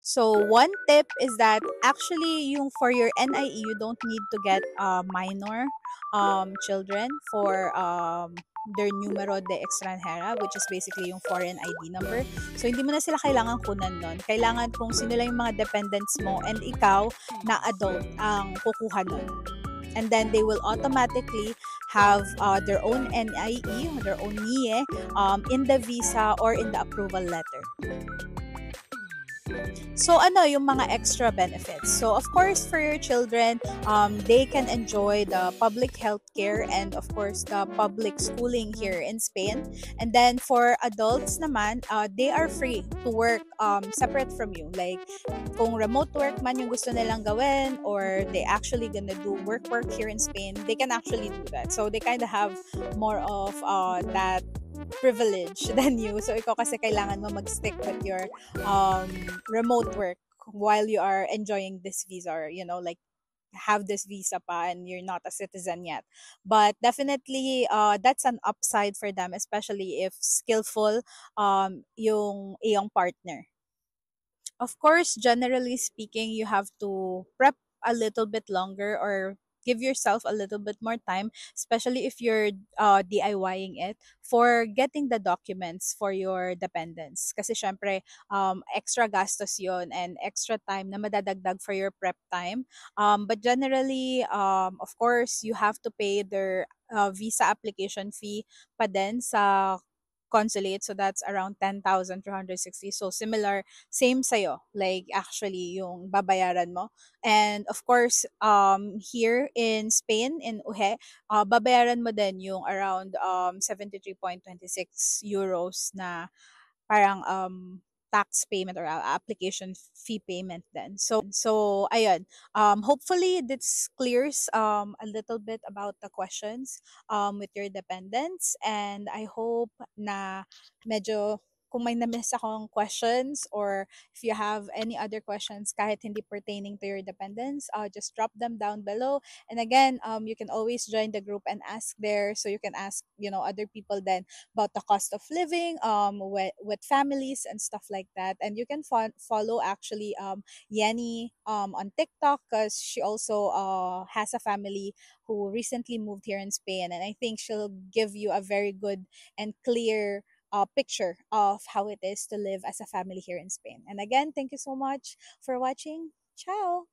So one tip is that actually yung for your NIE you don't need to get minor children for their numero de extranjera, which is basically yung foreign ID number. So hindi mo na sila kailangan kunan nun. Kailangan kung sino lang yung mga dependents mo and ikaw na adult ang kukuha nun. And then they will automatically have their own NIE, their own NIE in the visa or in the approval letter. So ano yung mga extra benefits? So of course for your children, they can enjoy the public health care and of course the public schooling here in Spain. And then for adults naman, they are free to work separate from you. Like kung remote work man yung gusto nilang gawin or they actually gonna do work here in Spain, they can actually do that. So they kind of have more of that privilege than you. So ikaw kasi kailangan mo mag-stick with your um, remote work while you are enjoying this visa or like have this visa pa and you're not a citizen yet. But definitely that's an upside for them, especially if skillful yung iyong partner. Of course, generally speaking, you have to prep a little bit longer or give yourself a little bit more time, especially if you're DIYing it, for getting the documents for your dependents. Kasi syempre, extra gastos yon and extra time na madadagdag for your prep time. But generally, of course, you have to pay their visa application fee pa din sa consulate. So that's around 10,360. So similar, same sa'yo. Like actually yung babayaran mo. And of course, here in Spain, in UHE, babayaran mo din yung around 73.26 euros na parang tax payment or application fee payment then. So ayun. Hopefully this clears a little bit about the questions with your dependents, and I hope na medyo kung may na-miss akong questions or if you have any other questions kahit hindi pertaining to your dependents, just drop them down below. And again, you can always join the group and ask there, so you can ask other people then about the cost of living with families and stuff like that. And you can follow actually Yenny on TikTok because she also has a family who recently moved here in Spain, and I think she'll give you a very good and clear picture of how it is to live as a family here in Spain. And again, thank you so much for watching. Ciao.